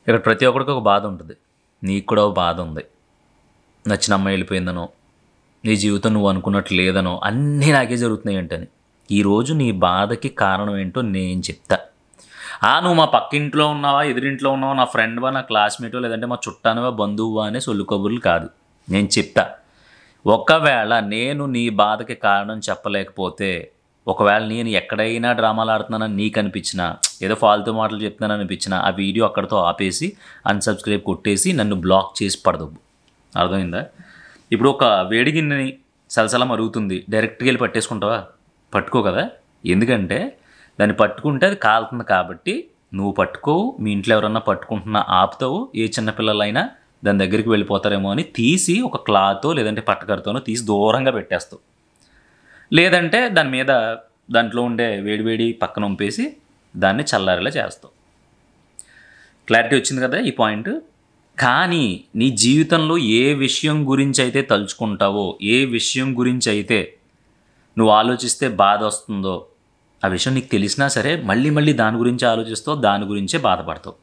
ఇక్కడ ప్రతి ఒక్కడికి ఒక బాధ ఉంటుంది. నీకు కూడా ఒక బాధ ఉంది. నచ్చిన అమ్మాయి వెళ్ళిపోయిందనో, నీ జీవితం నువ్వు అనుకున్నట్లు లేదనో, అన్నీ నాకే జరుగుతున్నాయి ఏంటని. ఈరోజు నీ బాధకి కారణం ఏంటో నేను చెప్తా. నువ్వు మా పక్కింట్లో ఉన్నావా, ఎదురింట్లో ఉన్నావా, నా ఫ్రెండ్వా, నా క్లాస్మేటో, లేదంటే మా చుట్టానివా, బంధువువా అనే సొల్లు కబుర్లు కాదు. నేను చెప్తా. ఒకవేళ నేను నీ బాధకి కారణం చెప్పలేకపోతే, ఒకవేళ నేను ఎక్కడైనా డ్రామాలు ఆడుతున్నానని నీకు అనిపించినా, ఏదో ఫాల్తూ మాటలు చెప్తున్నాను అనిపించినా, ఆ వీడియో అక్కడితో ఆపేసి అన్సబ్స్క్రైబ్ కొట్టేసి నన్ను బ్లాక్ చేసి పడదొబ్బు. అర్థమైందా? ఇప్పుడు ఒక వేడి గిన్నెని సలసల మరుగుతుంది, డైరెక్ట్గా వెళ్ళి పట్టేసుకుంటావా? పట్టుకో కదా. ఎందుకంటే దాన్ని పట్టుకుంటే అది కాలుతుంది కాబట్టి నువ్వు పట్టుకోవు, మీ ఇంట్లో ఎవరన్నా పట్టుకుంటున్నా ఆపుతావు. ఏ చిన్నపిల్లలైనా దాని దగ్గరికి వెళ్ళిపోతారేమో అని తీసి ఒక క్లాతో లేదంటే పట్టకరతోనో తీసి దూరంగా పెట్టేస్తావు. లేదంటే దాని మీద దాంట్లో ఉండే వేడివేడి పక్కన ఉంపేసి దాన్ని చల్లారేలా చేస్తావు. క్లారిటీ వచ్చింది కదా ఈ పాయింట్? కానీ నీ జీవితంలో ఏ విషయం గురించి అయితే తలుచుకుంటావో, ఏ విషయం గురించి అయితే నువ్వు ఆలోచిస్తే బాధ వస్తుందో, ఆ విషయం నీకు తెలిసినా సరే మళ్ళీ మళ్ళీ దాని గురించి ఆలోచిస్తావు, దాని గురించే బాధపడతావు.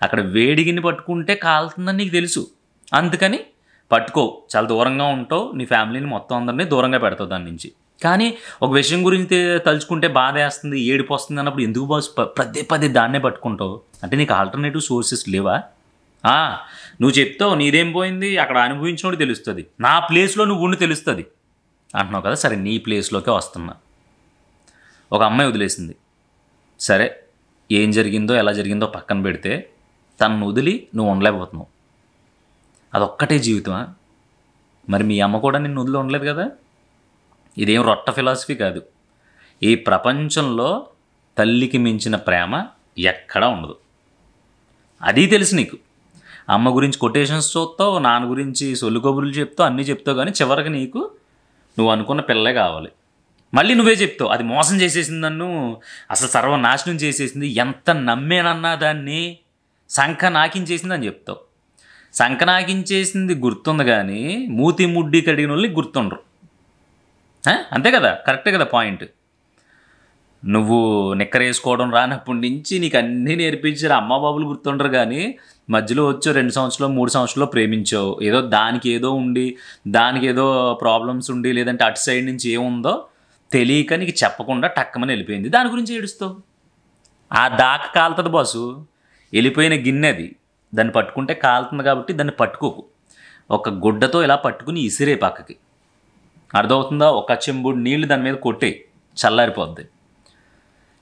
అక్కడ వేడిగిని పట్టుకుంటే కాలుతుందని నీకు తెలుసు, అందుకని పట్టుకోవు, చాలా దూరంగా ఉంటావు. నీ ఫ్యామిలీని మొత్తం అందరినీ దూరంగా పెడతావు దాని నుంచి. కానీ ఒక విషయం గురించి తలుచుకుంటే బాధ వేస్తుంది, ఏడుపు వస్తుంది అన్నప్పుడు ఎందుకు పదే పదే దాన్నే పట్టుకుంటావు? అంటే నీకు ఆల్టర్నేటివ్ సోర్సెస్ లేవా? నువ్వు చెప్తావు నీదేం పోయింది, అక్కడ అనుభవించినోడు తెలుస్తుంది, నా ప్లేస్లో నువ్వు ఉండి తెలుస్తుంది అంటున్నావు కదా. సరే, నీ ప్లేస్లోకే వస్తున్నా. ఒక అమ్మాయి వదిలేసింది, సరే ఏం జరిగిందో ఎలా జరిగిందో పక్కన పెడితే తనను వదిలి నువ్వు ఉండలేకపోతున్నావు. అదొక్కటే జీవితమా? మరి మీ అమ్మ కూడా నిన్ను వదిలి ఉండలేదు కదా. ఇదేం రొట్ట ఫిలాసఫీ కాదు. ఈ ప్రపంచంలో తల్లికి మించిన ప్రేమ ఎక్కడా ఉండదు. అది తెలుసు నీకు. అమ్మ గురించి కొటేషన్స్ చూస్తావు, నాన్న గురించి సొల్లు కబుర్లు చెప్తావు, అన్నీ చెప్తావు. కానీ చివరికి నీకు నువ్వు అనుకున్న పిల్లలే కావాలి. మళ్ళీ నువ్వే చెప్తావు అది మోసం చేసేసింది, నన్ను అసలు సర్వనాశనం చేసేసింది, ఎంత నమ్మేనన్నా దాన్ని సంఖ నాకించేసింది అని చెప్తావు. సంఖ నాకించేసింది గుర్తుంది కానీ మూతి ముడ్డి కడిగిన వాళ్ళని గుర్తుండరు. అంతే కదా, కరెక్టే కదా పాయింట్. నువ్వు నిక్కర వేసుకోవడం రానప్పటి నుంచి నీకు అన్నీ నేర్పించారు, అమ్మ బాబులు గుర్తుండరు. కానీ మధ్యలో వచ్చో 2 సంవత్సరాలు 3 సంవత్సరాలు ప్రేమించావు, ఏదో దానికి ఏదో ఉండి, దానికి ఏదో ప్రాబ్లమ్స్ ఉండి, లేదంటే అటు సైడ్ నుంచి ఏముందో తెలియక నీకు చెప్పకుండా టక్కమని వెళ్ళిపోయింది, దాని గురించి ఏడుస్తావు. ఆ దాకా కాలుతుంది బాసు, వెళ్ళిపోయిన గిన్నె అది, దాన్ని పట్టుకుంటే కాలుతుంది కాబట్టి దాన్ని పట్టుకోకు. ఒక గుడ్డతో ఇలా పట్టుకుని ఇసిరే పక్కకి, అర్థమవుతుందా? ఒక చెంబుడు నీళ్లు దాని మీద కొట్టే, చల్లారిపోద్ది.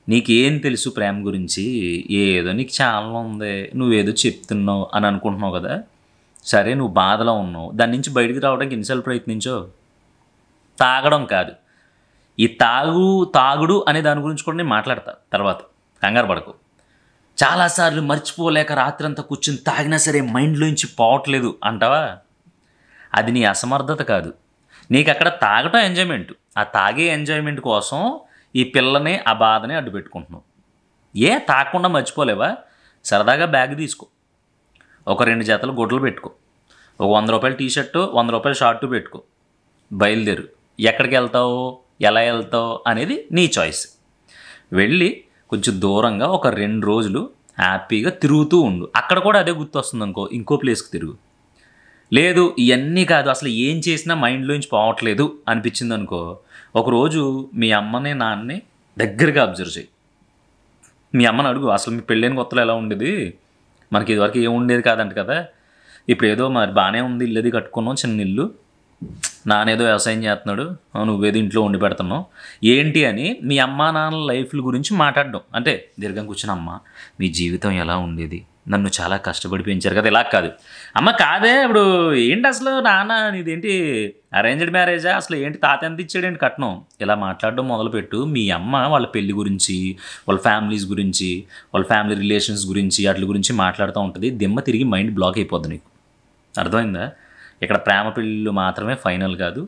నీకేం తెలుసు ప్రేమ గురించి? ఏదో నీకు చాలా ఉంది, నువ్వేదో చెప్తున్నావు అని అనుకుంటున్నావు కదా. సరే, నువ్వు బాధలో ఉన్నావు, దాని నుంచి బయటికి రావడానికి ఎన్నిసార్లు ప్రయత్నించో. తాగడం కాదు, ఈ తాగుడు అనే దాని గురించి కూడా నేను మాట్లాడతా తర్వాత, కంగారు పడకు. చాలాసార్లు మర్చిపోలేక రాత్రి అంతా కూర్చొని తాగినా సరే మైండ్లోంచి పోవట్లేదు అంటావా? అది నీ అసమర్థత కాదు. నీకు అక్కడ తాగటం ఎంజాయ్మెంట్, ఆ తాగే ఎంజాయ్మెంట్ కోసం ఈ పిల్లని ఆ బాధని అడ్డు పెట్టుకుంటున్నావు. తాగకుండా మర్చిపోలేవా? సరదాగా బ్యాగ్ తీసుకో, ఒక 2 జతలు గుడ్డలు పెట్టుకో, ఒక 100 రూపాయల టీషర్టు 100 రూపాయల షార్టు పెట్టుకో, బయలుదేరు. ఎక్కడికి వెళ్తావు, ఎలా వెళ్తావు అనేది నీ చాయిస్. వెళ్ళి కొంచెం దూరంగా ఒక 2 రోజులు హ్యాపీగా తిరుగుతూ ఉండు. అక్కడ కూడా అదే గుర్తొస్తుంది అనుకో, ఇంకో ప్లేస్కి తిరుగు. లేదు ఇవన్నీ కాదు, అసలు ఏం చేసినా మైండ్లోంచి పోవట్లేదు అనిపించింది అనుకో, ఒకరోజు మీ అమ్మని నాన్నని దగ్గరగా అబ్జర్వ్ చేయి. మీ అమ్మని అడుగు, అసలు మీ పెళ్ళైన కొత్తలో ఎలా ఉండేది, మనకి ఇదివరకు ఏం ఉండేది కాదంట కదా, ఇప్పుడు ఏదో మరి బాగానే ఉంది, ఇల్లు అది కట్టుకున్నాం, చిన్న ఇల్లు, నానేదో వ్యవసాయం చేస్తున్నాడు, నువ్వేదో ఇంట్లో వండి పెడుతున్నావు ఏంటి అని మీ అమ్మా నాన్నల లైఫ్ల గురించి మాట్లాడడం. అంటే దీర్ఘంగా కూర్చుని, అమ్మ మీ జీవితం ఎలా ఉండేది, నన్ను చాలా కష్టపడి పెంచారు కదా. ఇలా కాదు, అమ్మ కాదే ఇప్పుడు ఏంటి అసలు నాన్న నీదేంటి అరేంజ్డ్ మ్యారేజా, అసలు ఏంటి తాత ఎంత ఇచ్చాడేంటి కట్నం, ఇలా మాట్లాడడం మొదలుపెట్టు. మీ అమ్మ వాళ్ళ పెళ్లి గురించి, వాళ్ళ ఫ్యామిలీస్ గురించి, వాళ్ళ ఫ్యామిలీ రిలేషన్స్ గురించి, వాటి గురించి మాట్లాడుతూ ఉంటుంది. దిమ్మ తిరిగి మైండ్ బ్లాక్ అయిపోద్ది నీకు. అర్థమైందా? ఇక్కడ ప్రేమ పెళ్ళిళ్ళు మాత్రమే ఫైనల్ కాదు,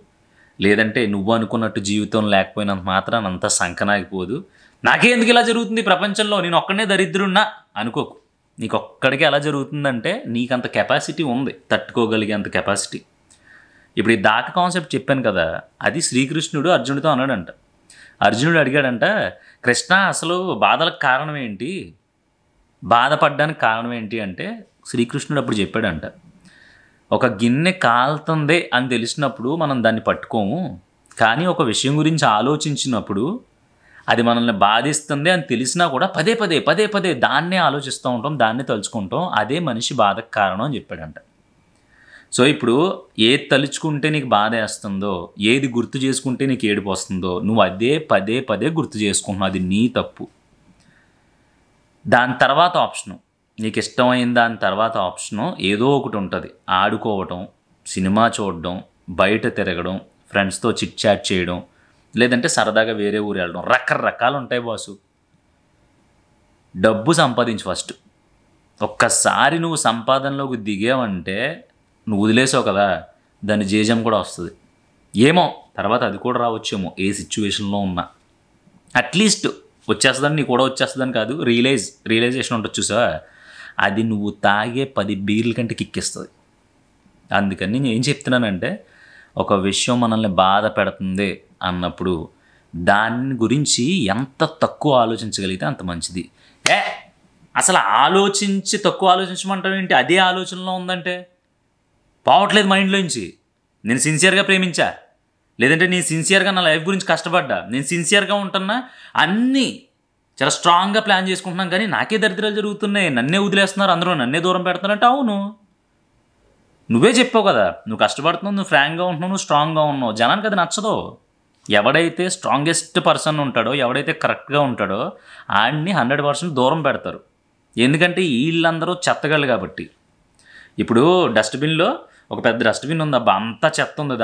లేదంటే నువ్వు అనుకున్నట్టు జీవితం లేకపోయినంత మాత్రాన అంతా సంకనాగిపోదు. నాకే ఎందుకు ఇలా జరుగుతుంది ప్రపంచంలో, నేను ఒక్కడనే దరిద్రున్నా అనుకోకు. నీకు ఒక్కడికి ఎలా జరుగుతుందంటే నీకంత కెపాసిటీ ఉంది, తట్టుకోగలిగేంత కెపాసిటీ. ఇప్పుడు ఈ దాక కాన్సెప్ట్ చెప్పాను కదా, అది శ్రీకృష్ణుడు అర్జునుడితో అన్నాడంట. అర్జునుడు అడిగాడంట, కృష్ణ అసలు బాధలకు కారణం ఏంటి, బాధపడడానికి కారణం ఏంటి అంటే శ్రీకృష్ణుడు అప్పుడు చెప్పాడంట, ఒక గిన్నె కాలుతుంది అని తెలిసినప్పుడు మనం దాన్ని పట్టుకోము, కానీ ఒక విషయం గురించి ఆలోచించినప్పుడు అది మనల్ని బాధిస్తుంది అని తెలిసినా కూడా పదే పదే పదే పదే దాన్నే ఆలోచిస్తూ ఉంటాం, దాన్నే తలుచుకుంటాం. అదే మనిషి బాధకు కారణం అని చెప్పాడంట. సో ఇప్పుడు ఏది తలుచుకుంటే నీకు బాధ వేస్తుందో, ఏది గుర్తు చేసుకుంటే నీకు ఏడుపు వస్తుందో, నువ్వు అదే పదే పదే గుర్తు చేసుకుంటున్నావు. అది నీ తప్పు. దాని తర్వాత ఆప్షను, నీకు ఇష్టమైన దాని తర్వాత ఆప్షను ఏదో ఒకటి ఉంటుంది. ఆడుకోవటం, సినిమా చూడడం, బయట తిరగడం, ఫ్రెండ్స్తో చిట్ చాట్ చేయడం, లేదంటే సరదాగా వేరే ఊరు వెళ్ళడం. రకరకాలు ఉంటాయి బాసు. డబ్బు సంపాదించు ఫస్ట్. ఒక్కసారి నువ్వు సంపాదనలోకి దిగావంటే నువ్వు వదిలేసావు కదా, దాని జేజం కూడా వస్తుంది. ఏమో తర్వాత అది కూడా రావచ్చేమో, ఏ సిచ్యువేషన్లో ఉన్నా. అట్లీస్ట్ వచ్చేస్తుందని, నీకు కూడా వచ్చేస్తుందని కాదు, రియలైజేషన్ ఉంటుంది చూసావా, అది నువ్వు తాగే 10 బీర్ల కంటే కిక్కిస్తుంది. అందుకని నేను ఏం చెప్తున్నానంటే, ఒక విషయం మనల్ని బాధ పెడుతుంది అన్నప్పుడు దాని గురించి ఎంత తక్కువ ఆలోచించగలిగితే అంత మంచిది. అసలు ఆలోచించి తక్కువ ఆలోచించమంటావు ఏంటి? అదే ఆలోచనలో ఉందంటే పోవట్లేదు మైండ్లోంచి. నేను సిన్సియర్గా ప్రేమించా, లేదంటే నేను సిన్సియర్గా నా లైఫ్ గురించి కష్టపడ్డా, నేను సిన్సియర్గా ఉంటున్నా, అన్నీ చాలా స్ట్రాంగ్గా ప్లాన్ చేసుకుంటున్నాం, కానీ నాకే దరిద్రాలు జరుగుతున్నాయి, నన్నే వదిలేస్తున్నారు, అందరూ నన్నే దూరం పెడుతున్నారంటే అవును, నువ్వే చెప్పావు కదా, నువ్వు కష్టపడుతున్నావు, నువ్వు ఫ్రాంక్గా ఉంటున్నావు, నువ్వు స్ట్రాంగ్గా ఉన్నావు. జనానికి అది నచ్చదు. ఎవడైతే స్ట్రాంగెస్ట్ పర్సన్ ఉంటాడో, ఎవడైతే కరెక్ట్గా ఉంటాడో ఆడిని 100% దూరం పెడతారు. ఎందుకంటే వీళ్ళందరూ చెత్తగాళ్ళు కాబట్టి. ఇప్పుడు డస్ట్బిన్లో ఒక పెద్ద డస్ట్బిన్ ఉంది, అబ్బా అంతా చెత్త ఉంది,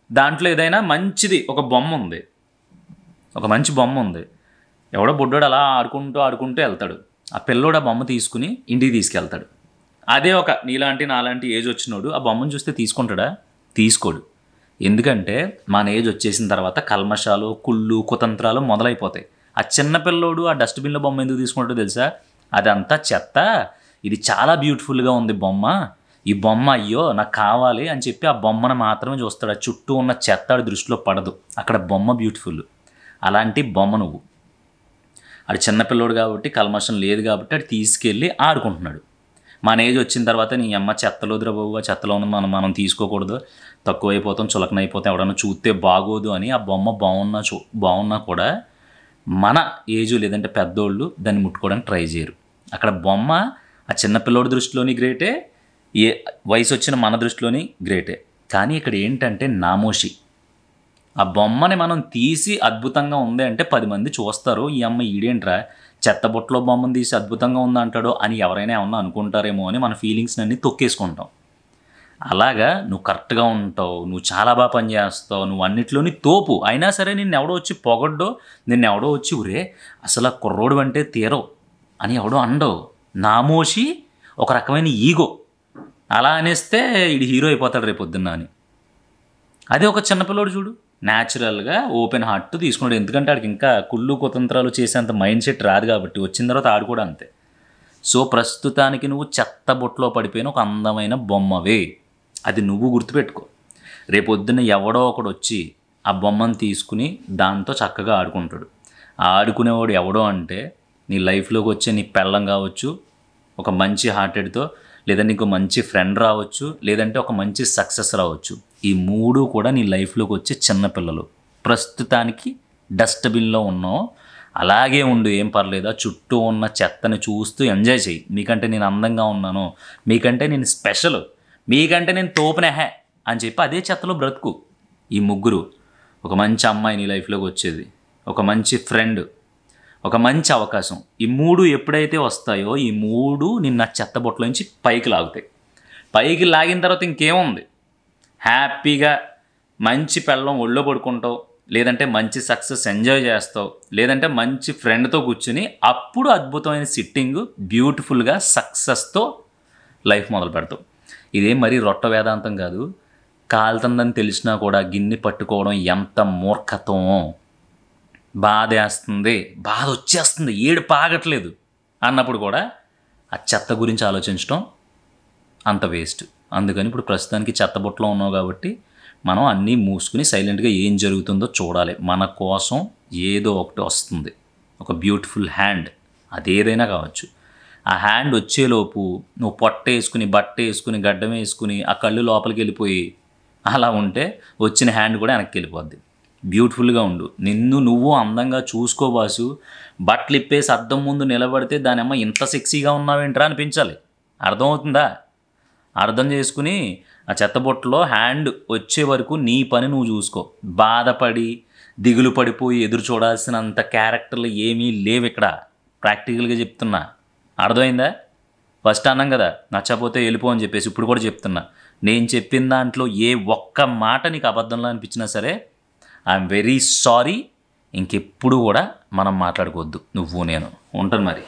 దాంట్లో ఏదైనా మంచిది ఒక బొమ్మ ఉంది, ఒక మంచి బొమ్మ ఉంది. ఎవడో బుడ్డోడు అలా ఆడుకుంటూ వెళ్తాడు. ఆ పిల్లోడు ఆ బొమ్మ తీసుకుని ఇంటికి తీసుకెళ్తాడు. అదే ఒక నాలాంటి ఏజ్ వచ్చినోడు ఆ బొమ్మను చూస్తే తీసుకుంటాడా? తీసుకోడు. ఎందుకంటే మన ఏజ్ వచ్చేసిన తర్వాత కల్మషాలు, కుళ్ళు, కుతంత్రాలు మొదలైపోతాయి. ఆ చిన్న పిల్లోడు ఆ డస్ట్బిన్లో బొమ్మ ఎందుకు తీసుకుంటాడో తెలుసా? అదంతా చెత్త, ఇది చాలా బ్యూటిఫుల్గా ఉంది బొమ్మ, ఈ బొమ్మ అయ్యో నాకు కావాలి అని చెప్పి ఆ బొమ్మను మాత్రమే చూస్తాడు. ఆ చుట్టూ ఉన్న చెత్త ఆడి దృష్టిలో పడదు, అక్కడ బొమ్మ బ్యూటిఫుల్. అలాంటి బొమ్మ నువ్వు. ఆడు చిన్నపిల్లోడు కాబట్టి, కల్మషం లేదు కాబట్టి ఆడు తీసుకెళ్ళి ఆడుకుంటున్నాడు. మన ఏజ్ వచ్చిన తర్వాత నీ అమ్మ చెత్తలో ద్రవ్వ, చెత్తలో ఉన్న మనం తీసుకోకూడదు, తక్కువైపోతాం, చులకనైపోతాం, ఎవడన్నా చూస్తే బాగోదు అని ఆ బొమ్మ బాగున్నా కూడా మన ఏజు లేదంటే పెద్దోళ్ళు దాన్ని ముట్టుకోవడానికి ట్రై చేయరు. అక్కడ బొమ్మ ఆ చిన్నపిల్లోడి దృష్టిలోని గ్రేటే, ఏ వయసు వచ్చిన మన దృష్టిలోని గ్రేటే. కానీ ఇక్కడ ఏంటంటే నామోషి. ఆ బొమ్మని మనం తీసి అద్భుతంగా ఉంది అంటే 10 మంది చూస్తారు, ఈ అమ్మ ఈడేంట్రా చెత్తబుట్టలో బొమ్మను తీసి అద్భుతంగా ఉందంటాడో అని ఎవరైనా ఏమన్నా అనుకుంటారేమో అని మన ఫీలింగ్స్ని అన్నీ తొక్కేసుకుంటాం. అలాగా నువ్వు కరెక్ట్గా ఉంటావు, నువ్వు చాలా బాగా పనిచేస్తావు, నువ్వు అన్నిట్లోని తోపు, అయినా సరే నిన్నెవడో వచ్చి పొగడ్డో, నిన్నెవడో వచ్చి ఉరే అసలు కుర్రోడు అంటే తీరవు అని ఎవడో అండవు. నామోషి ఒక రకమైన ఈగో. అలా అనేస్తే ఇది హీరో అయిపోతాడు రేపొద్దున్న అని. అదే ఒక చిన్నపిల్లోడు చూడు, న్యాచురల్గా ఓపెన్ హార్ట్ తీసుకున్నాడు. ఎందుకంటే ఆడికి ఇంకా కుళ్ళు కుతంత్రాలు చేసేంత మైండ్ సెట్ రాదు కాబట్టి, వచ్చిన తర్వాత ఆడు కూడా అంతే. సో ప్రస్తుతానికి నువ్వు చెత్త బుట్టలో పడిపోయిన ఒక అందమైన బొమ్మవే, అది నువ్వు గుర్తుపెట్టుకో. రేపొద్దున ఎవడో ఒకడు వచ్చి ఆ బొమ్మను తీసుకుని దాంతో చక్కగా ఆడుకుంటాడు. ఆడుకునేవాడు ఎవడో అంటే నీ లైఫ్లోకి వచ్చే నీ పెళ్ళం కావచ్చు, ఒక మంచి హార్టెడ్తో, లేదా నీకు మంచి ఫ్రెండ్ రావచ్చు, లేదంటే ఒక మంచి సక్సెస్ రావచ్చు. ఈ 3 కూడా నీ లైఫ్లోకి వచ్చే చిన్నపిల్లలు. ప్రస్తుతానికి డస్ట్బిన్లో ఉన్నావు, అలాగే ఉండు, ఏం పర్లేదా, చుట్టూ ఉన్న చెత్తని చూస్తూ ఎంజాయ్ చేయి. మీకంటే నేను అందంగా ఉన్నాను, మీకంటే నేను స్పెషల్, మీకంటే నేను తోపునహే అని చెప్పి అదే చెత్తలో బ్రతుకు. ఈ 3, ఒక మంచి అమ్మాయి నీ లైఫ్లోకి వచ్చేది, ఒక మంచి ఫ్రెండ్, ఒక మంచి అవకాశం, ఈ 3 ఎప్పుడైతే వస్తాయో ఈ 3 నిన్న చెత్తబొట్టలో నుంచి పైకి లాగుతాయి. పైకి లాగిన తర్వాత ఇంకేముంది, హ్యాపీగా మంచి పెళ్ళం ఒళ్ళో పడుకుంటావు, లేదంటే మంచి సక్సెస్ ఎంజాయ్ చేస్తావు, లేదంటే మంచి ఫ్రెండ్తో కూర్చుని అప్పుడు అద్భుతమైన సిట్టింగ్ బ్యూటిఫుల్గా సక్సెస్తో లైఫ్ మొదలు పెడతావు. ఇదేం మరీ రొట్ట వేదాంతం కాదు. కాలుతుందని తెలిసినా కూడా గిన్నె పట్టుకోవడం ఎంత మూర్ఖత్వమో. బాధ వేస్తుంది, బాధ వచ్చేస్తుంది, ఏడుపు ఆగట్లేదు అన్నప్పుడు కూడా ఆ చెత్త గురించి ఆలోచించడం అంత వేస్ట్. అందుకని ఇప్పుడు ప్రస్తుతానికి చెత్తబుట్టలో ఉన్నావు కాబట్టి మనం అన్నీ మూసుకుని సైలెంట్గా ఏం జరుగుతుందో చూడాలి. మన కోసం ఏదో ఒకటి వస్తుంది, ఒక బ్యూటిఫుల్ హ్యాండ్, అదేదైనా కావచ్చు. ఆ హ్యాండ్ వచ్చేలోపు నువ్వు పొట్ట వేసుకుని బట్ట వేసుకుని గడ్డం వేసుకుని ఆ కళ్ళు లోపలికి వెళ్ళిపోయి అలా ఉంటే వచ్చిన హ్యాండ్ కూడా వెనక్కి వెళ్ళిపోద్ది. బ్యూటిఫుల్గా ఉండు, నిన్ను నువ్వు అందంగా చూసుకో బాసు. బట్టలు ఇప్పేసి అద్దం ముందు నిలబడితే దాని అమ్మ ఇంత సెక్సీగా ఉన్నావేంట్రా అనిపించాలి. అర్థమవుతుందా? అర్థం చేసుకుని ఆ చెత్తబొట్టలో హ్యాండ్ వచ్చే వరకు నీ పని నువ్వు చూసుకో. బాధపడి దిగులు పడిపోయి ఎదురు చూడాల్సినంత క్యారెక్టర్లు ఏమీ లేవు ఇక్కడ. ప్రాక్టికల్గా చెప్తున్నా, అర్థమైందా? ఫస్ట్ అన్నాం కదా నచ్చపోతే వెళ్ళిపో అని చెప్పేసి, ఇప్పుడు కూడా చెప్తున్నా. నేను చెప్పిన దాంట్లో ఏ ఒక్క మాట నీకు అబద్ధంలో అనిపించినా సరే ఐఎమ్ వెరీ సారీ. ఇంకెప్పుడు కూడా మనం మాట్లాడుకోవద్దు నువ్వు నేను. ఉంటాను మరి.